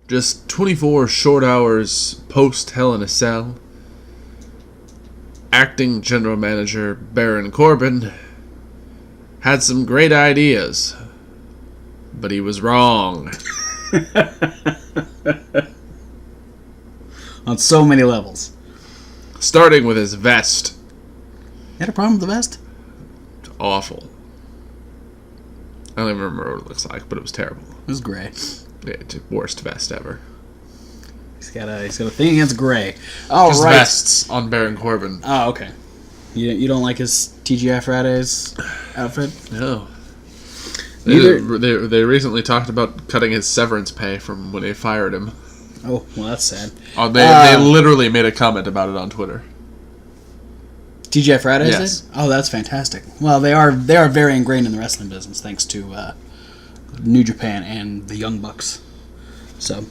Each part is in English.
just 24 short hours post Hell in a Cell, acting general manager Baron Corbin had some great ideas, but he was wrong. On so many levels. Starting with his vest. You had a problem with the vest? It's awful. I don't even remember what it looks like, but it was terrible. It was gray. Yeah, it's the worst vest ever. He's got a thing against gray. Oh, Just right. vests on Baron Corbin. Oh, okay. You don't like his TGI Fridays outfit? No. Neither. They recently talked about cutting his severance pay from when they fired him. Oh, well, that's sad. Oh, they literally made a comment about it on Twitter. TGI Fridays Yes. did? Oh, that's fantastic. Well, they are very ingrained in the wrestling business thanks to New Japan and the Young Bucks. So,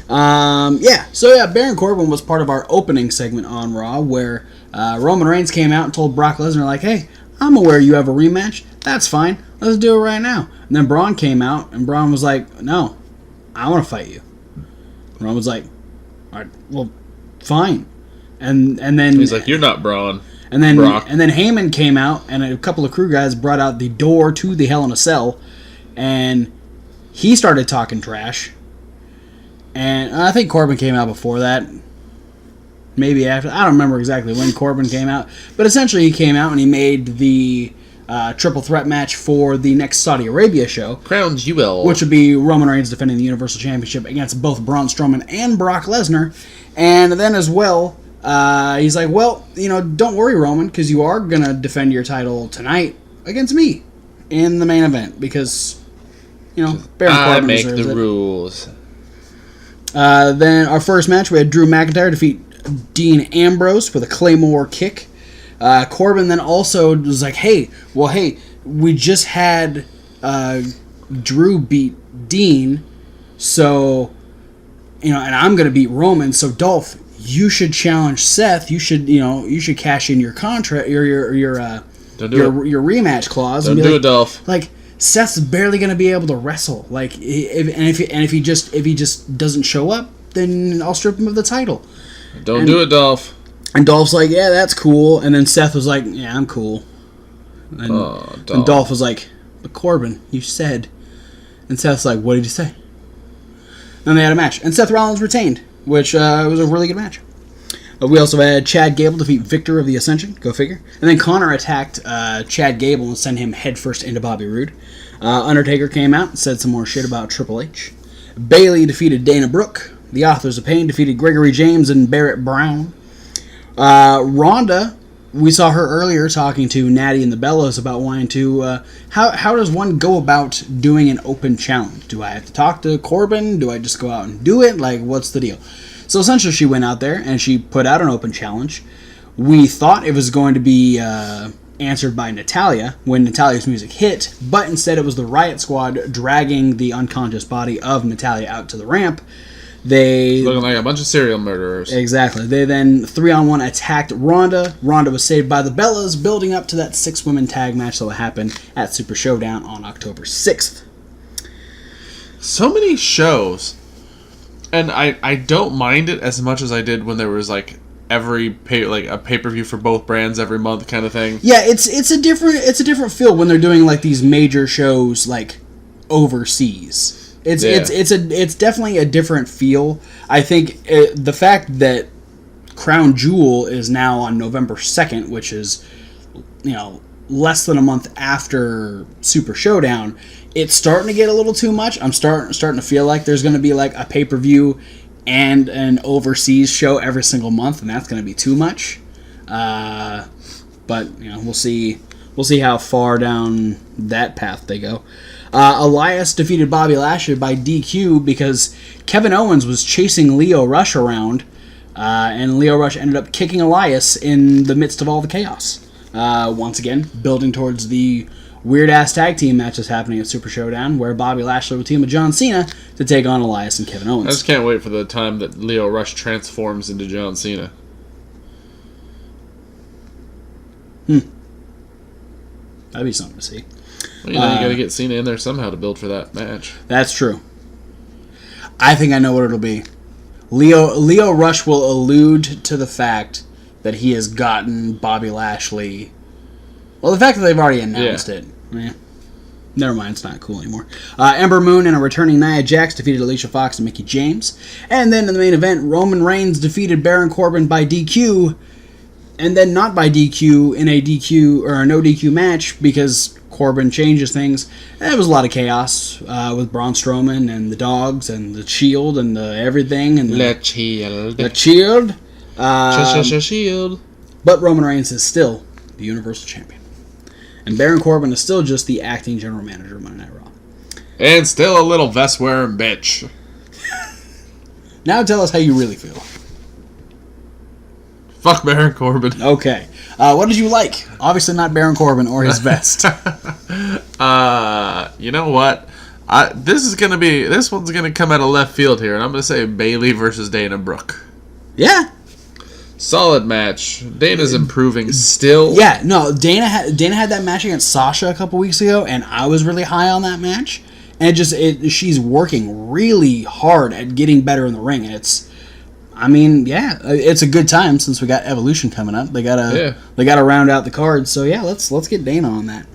Baron Corbin was part of our opening segment on Raw where Roman Reigns came out and told Brock Lesnar, like, hey, I'm aware you have a rematch. That's fine. Let's do it right now. And then Braun came out, and Braun was like, no, I want to fight you. Roman was like, all right, well, fine. And then He's like, you're not Braun. And then Brock. And then Heyman came out, and a couple of crew guys brought out the door to the Hell in a Cell, and he started talking trash. And I think Corbin came out before that. Maybe after. I don't remember exactly when Corbin came out. But essentially he came out and he made the triple threat match for the next Saudi Arabia show. Crown Jewel. Which would be Roman Reigns defending the Universal Championship against both Braun Strowman and Brock Lesnar. And then as well, he's like, well, don't worry, Roman, because you are going to defend your title tonight against me in the main event. Because, Baron I Corbin make deserves the it. rules. Then our first match, we had Drew McIntyre defeat Dean Ambrose with a Claymore kick. Corbin then also was like, hey, we just had Drew beat Dean, so, and I'm going to beat Roman, so Dolph, you should challenge Seth. You should cash in your contract, your rematch clause. Don't do it, Dolph. Like, Seth's barely going to be able to wrestle. Like, if he just doesn't show up, then I'll strip him of the title. Don't do it, Dolph. And Dolph's like, yeah, that's cool. And then Seth was like, yeah, I'm cool. And Dolph was like, but Corbin, you said. And Seth's like, what did you say? Then they had a match. And Seth Rollins retained, which was a really good match. We also had Chad Gable defeat Victor of the Ascension. Go figure. And then Connor attacked Chad Gable and sent him headfirst into Bobby Roode. Undertaker came out and said some more shit about Triple H. Bayley defeated Dana Brooke. The Authors of Pain defeated Gregory James and Barrett Brown. Ronda, we saw her earlier talking to Natty and the Bellas about wanting to... how does one go about doing an open challenge? Do I have to talk to Corbin? Do I just go out and do it? Like, what's the deal? So essentially she went out there and she put out an open challenge. We thought it was going to be answered by Natalya when Natalya's music hit, but instead it was the Riot Squad dragging the unconscious body of Natalya out to the ramp. Looking like a bunch of serial murderers. Exactly. They then 3-on-1 attacked Ronda. Ronda was saved by the Bellas, building up to that 6-women tag match that will happen at Super Showdown on October 6th. So many shows. And I don't mind it as much as I did when there was like a pay-per-view for both brands every month kind of thing. Yeah, it's a different feel when they're doing like these major shows like overseas. It's definitely a different feel. I think the fact that Crown Jewel is now on November 2nd, which is less than a month after Super Showdown, it's starting to get a little too much. I'm starting to feel like there's going to be like a pay-per-view and an overseas show every single month, and that's going to be too much. But we'll see how far down that path they go. Elias defeated Bobby Lashley by DQ because Kevin Owens was chasing Lio Rush around, and Lio Rush ended up kicking Elias in the midst of all the chaos. Once again, building towards the weird-ass tag team matches happening at Super Showdown, where Bobby Lashley will team with John Cena to take on Elias and Kevin Owens. I just can't wait for the time that Lio Rush transforms into John Cena. That'd be something to see. Well, you gotta get Cena in there somehow to build for that match. That's true. I think I know what it'll be. Lio Rush will allude to the fact that he has gotten Bobby Lashley. Well, the fact that they've already announced it. Never mind, it's not cool anymore. Ember Moon and a returning Nia Jax defeated Alicia Fox and Mickie James. And then in the main event, Roman Reigns defeated Baron Corbin by DQ. And then not by DQ in a DQ or a no DQ match because Corbin changes things. And it was a lot of chaos with Braun Strowman and the dogs and the Shield and the everything. And the Shield. The Shield. Shield. But Roman Reigns is still the Universal Champion. And Baron Corbin is still just the acting general manager of Monday Night Raw. And still a little vest-wearing bitch. Now tell us how you really feel. Fuck Baron Corbin. Okay. What did you like? Obviously not Baron Corbin or his vest. You know what? This one's gonna come out of left field here, and I'm gonna say Bayley versus Dana Brooke. Yeah. Solid match. Dana's improving still. Yeah, no, Dana had that match against Sasha a couple weeks ago, and I was really high on that match. And she's working really hard at getting better in the ring, and it's a good time since we got Evolution coming up. They gotta round out the cards. So yeah, let's get Dana on that.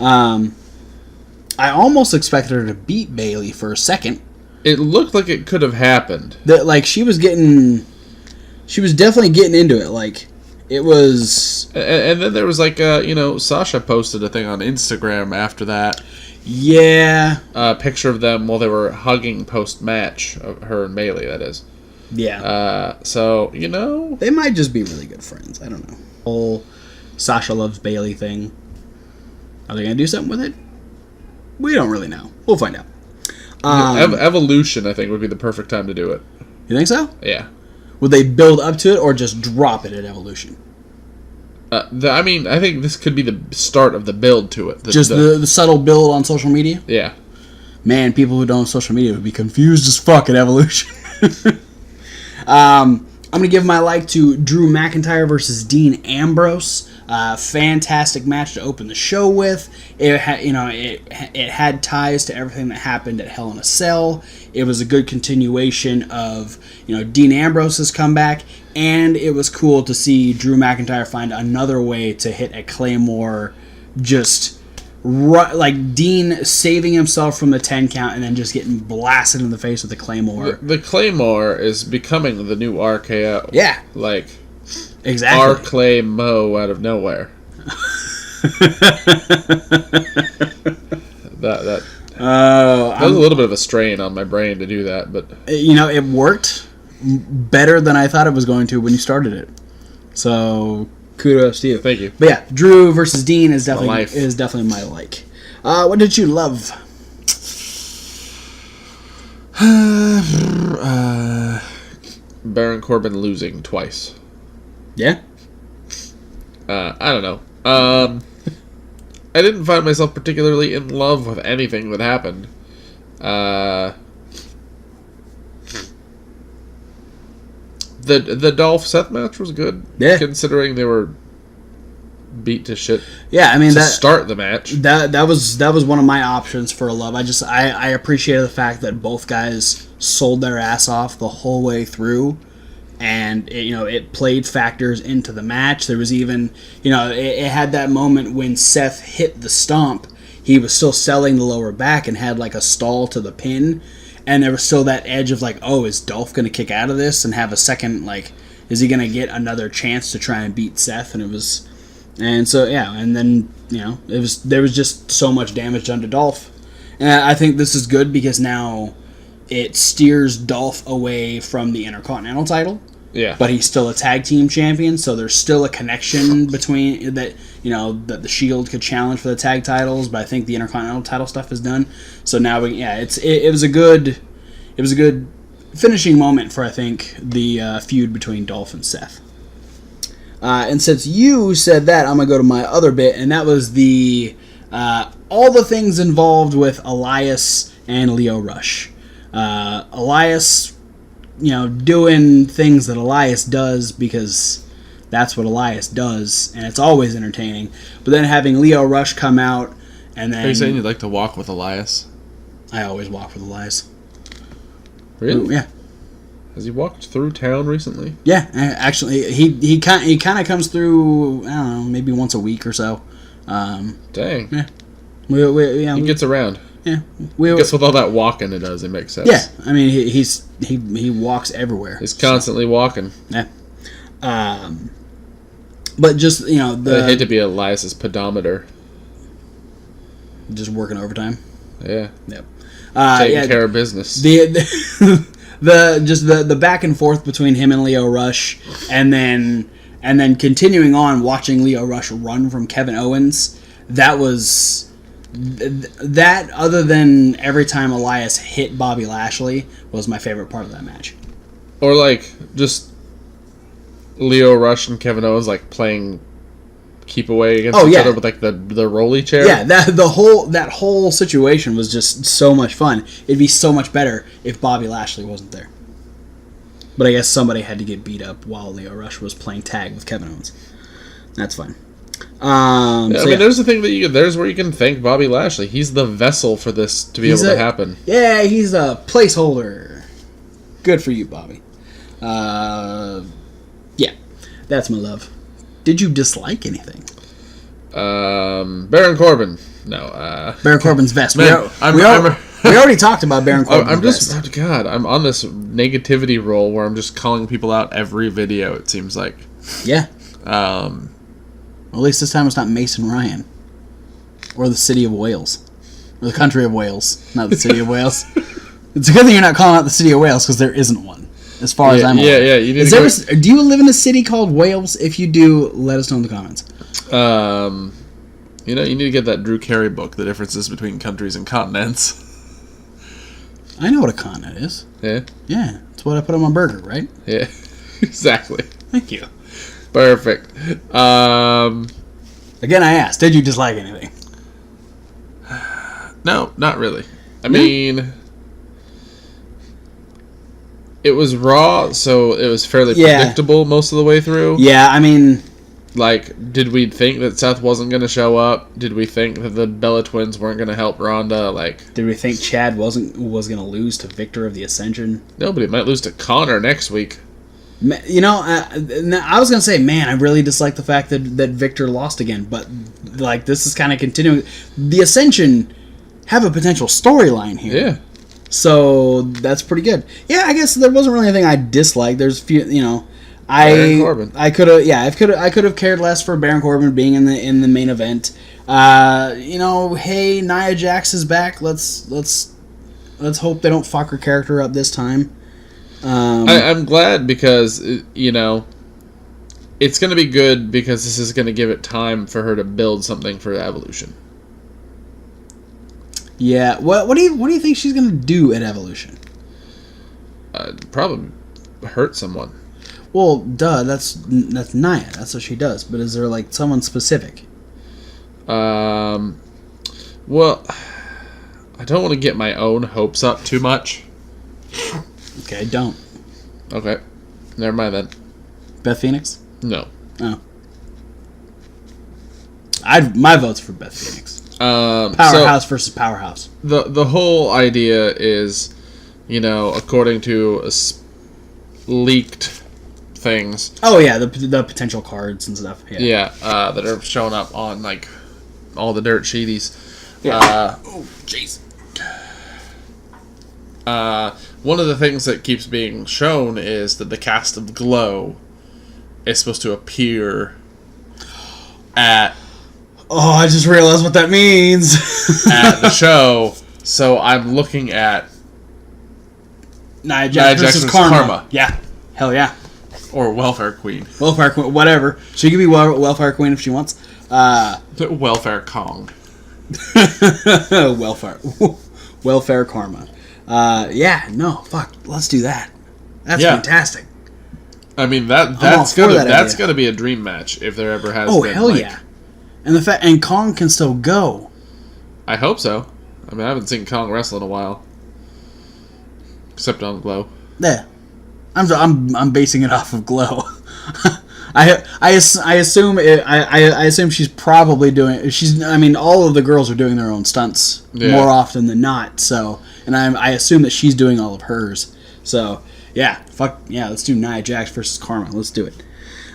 I almost expected her to beat Bayley for a second. It looked like it could have happened. She was definitely getting into it. Like, it was... And then there was, Sasha posted a thing on Instagram after that. Yeah. A picture of them while they were hugging post-match. Her and Bayley, that is. Yeah. So, they might just be really good friends. I don't know. Whole Sasha loves Bayley thing. Are they going to do something with it? We don't really know. We'll find out. Evolution, I think, would be the perfect time to do it. You think so? Yeah. Would they build up to it or just drop it at Evolution? I think this could be the start of the build to it. The subtle build on social media? Yeah. Man, people who don't have social media would be confused as fuck at Evolution. I'm going to give my like to Drew McIntyre versus Dean Ambrose. Fantastic match to open the show with. It had ties to everything that happened at Hell in a Cell. It was a good continuation of Dean Ambrose's comeback, and it was cool to see Drew McIntyre find another way to hit a Claymore, like Dean saving himself from the 10 count and then just getting blasted in the face with the Claymore. The Claymore is becoming the new RKO. Yeah. Like... Exactly. Our Clay Mo out of nowhere. that was a little bit of a strain on my brain to do that, but it worked better than I thought it was going to when you started it. So kudos to you. Thank you. But yeah, Drew versus Dean is definitely my like. What did you love? Baron Corbin losing twice. Yeah? I don't know. I didn't find myself particularly in love with anything that happened. The Dolph Seth match was good. Yeah. Considering they were beat to shit. Yeah, start the match. That was one of my options for a love. I appreciated the fact that both guys sold their ass off the whole way through. And it played factors into the match. There was even, it had that moment when Seth hit the stomp. He was still selling the lower back and had like a stall to the pin. And there was still that edge of like, oh, is Dolph going to kick out of this and have a second, like, is he going to get another chance to try and beat Seth? And then, there was just so much damage done to Dolph. And I think this is good because now it steers Dolph away from the Intercontinental title. Yeah. But he's still a tag team champion, so there's still a connection between that, that the Shield could challenge for the tag titles, but I think the Intercontinental title stuff is done. So now it was a good finishing moment for, I think, the feud between Dolph and Seth. And since you said that, I'm going to go to my other bit, and that was all the things involved with Elias and Lio Rush. Elias, doing things that Elias does because that's what Elias does, and it's always entertaining. But then having Lio Rush come out, and then... Are you saying you'd like to walk with Elias? I always walk with Elias. Really? Yeah. Has he walked through town recently? Yeah, actually, he kind of comes through. I don't know, maybe once a week or so. Dang. Yeah. He gets around. Yeah. I guess with all that walking it does, it makes sense. Yeah, I mean he walks everywhere. He's constantly walking. Yeah. But just I hate to be Elias's pedometer. Just working overtime. Yeah. Yep. Taking care of business. The back and forth between him and Lio Rush, and then continuing on watching Lio Rush run from Kevin Owens. That other than every time Elias hit Bobby Lashley was my favorite part of that match. Or like just Lio Rush and Kevin Owens like playing keep away against each other with like the rolly chair. Yeah, that whole situation was just so much fun. It'd be so much better if Bobby Lashley wasn't there. But I guess somebody had to get beat up while Lio Rush was playing tag with Kevin Owens. That's fine. There's the thing that there's where you can thank Bobby Lashley. He's the vessel for this to be able to happen. Yeah, he's a placeholder. Good for you, Bobby. Yeah, that's my love. Did you dislike anything? Baron Corbin. No. Baron Corbin's vest. Man, we already talked about Baron Corbin's vest. I'm on this negativity roll where I'm just calling people out every video, it seems like. Yeah. At least this time it's not Mason Ryan. Or the city of Wales. Or the country of Wales. Not the city of Wales. It's a good thing you're not calling out the city of Wales because there isn't one. As far as I'm aware. Yeah, you need do you live in a city called Wales? If you do, let us know in the comments. You need to get that Drew Carey book, The Differences Between Countries and Continents. I know what a continent is. Yeah? Yeah, it's what I put on my burger, right? Yeah, exactly. Thank you. Perfect. Again, I asked, did you dislike anything? No, not really. I mean, it was Raw, so it was fairly predictable most of the way through. Yeah, I mean... Like, did we think that Seth wasn't going to show up? Did we think that the Bella Twins weren't going to help Ronda? Like, did we think Chad was going to lose to Victor of the Ascension? Nobody might lose to Connor next week. I was going to say, man, I really dislike the fact that Victor lost again, but like this is kind of continuing. The Ascension have a potential storyline here. Yeah. So that's pretty good. Yeah, I guess there wasn't really anything I disliked. There's a few, Baron Corbin. I could have cared less for Baron Corbin being in the main event. Hey, Nia Jax is back. Let's hope they don't fuck her character up this time. I'm glad because it's going to be good because this is going to give it time for her to build something for Evolution. Yeah. What do you think she's going to do at Evolution? Probably hurt someone. Well, duh, that's Nia. That's what she does. But is there like someone specific? Well, I don't want to get my own hopes up too much. Okay, don't. Okay, never mind then. Beth Phoenix? No. Oh. My vote's for Beth Phoenix. Powerhouse versus powerhouse. The whole idea is, according to leaked things. Oh yeah, the potential cards and stuff. Yeah, that are showing up on like all the dirt sheeties. Yeah. Oh, jeez. One of the things that keeps being shown is that the cast of Glow is supposed to appear at... Oh, I just realized what that means. at the show. So I'm looking at... Nia Jax versus Karma. Yeah. Hell yeah. Or Welfare Queen. Welfare Queen. Whatever. She can be Welfare Queen if she wants. Welfare Kong. Welfare Karma. Fuck. Let's do that. That's fantastic. I mean that's gonna be a dream match if there ever has been. Oh hell yeah! And Kong can still go. I hope so. I mean I haven't seen Kong wrestle in a while, except on Glow. Yeah, I'm basing it off of Glow. I assume she's probably doing. All of the girls are doing their own stunts more often than not. So, and I assume that she's doing all of hers. So, yeah, let's do Nia Jax versus Karma. Let's do it.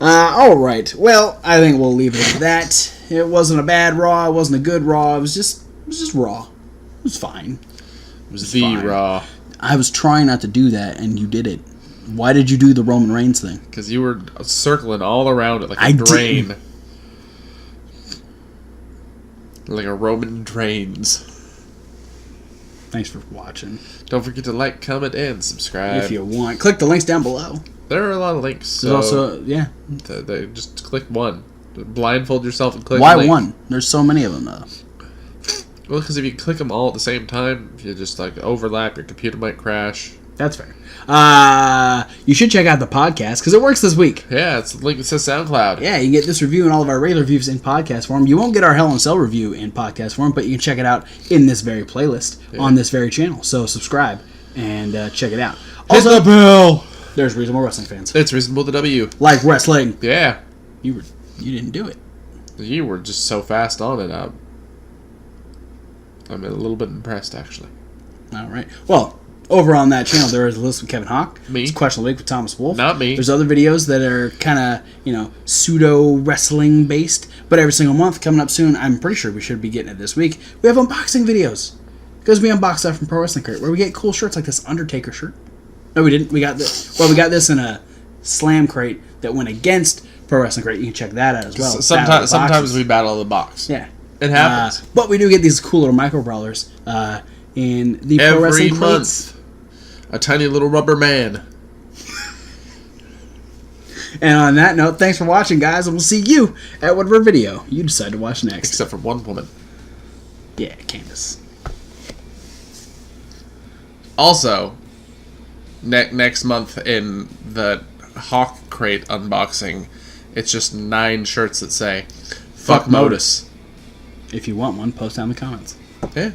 All right. Well, I think we'll leave it at that. It wasn't a bad Raw. It wasn't a good Raw. It was just Raw. It was fine. It was the fine. Raw. I was trying not to do that, and you did it. Why did you do the Roman Reigns thing? Because you were circling all around it like a drain. Didn't. Like a Roman drains. Thanks for watching. Don't forget to like, comment, and subscribe. If you want. Click the links down below. There are a lot of links. So there's also, they just click one. Blindfold yourself and click Why a link. one? There's so many of them, though. Well, because if you click them all at the same time, if you just overlap, your computer might crash. That's fair. You should check out the podcast because it works this week. Yeah, it's the link that says SoundCloud. Yeah, you can get this review and all of our regular reviews in podcast form. You won't get our Hell in a Cell review in podcast form, but you can check it out in this very playlist on this very channel. So subscribe and check it out. Also, hit the bell. There's Reasonable Wrestling Fans. It's reasonable to W. Like wrestling. Yeah. You didn't do it. You were just so fast on it. I'm a little bit impressed, actually. All right. Well, over on that channel, there is a list with Kevin Hawk. Me. It's Question of the Week with Thomas Wolfe. Not me. There's other videos that are kind of, pseudo-wrestling based. But every single month, coming up soon, I'm pretty sure we should be getting it this week, we have unboxing videos. Because we unbox stuff from Pro Wrestling Crate, where we get cool shirts like this Undertaker shirt. No, we didn't. We got this. Well, we got this in a Slam crate that went against Pro Wrestling Crate. You can check that out as well. Sometimes we battle the box. Yeah. It happens. But we do get these cool little micro brawlers in the Pro Wrestling Every month. A tiny little rubber man. And on that note, thanks for watching, guys, and we'll see you at whatever video you decide to watch next. Except for one woman. Yeah, Candace. Also, next month in the Hawk Crate unboxing, it's just 9 shirts that say, Fuck Modus. If you want one, post down in the comments. Yeah.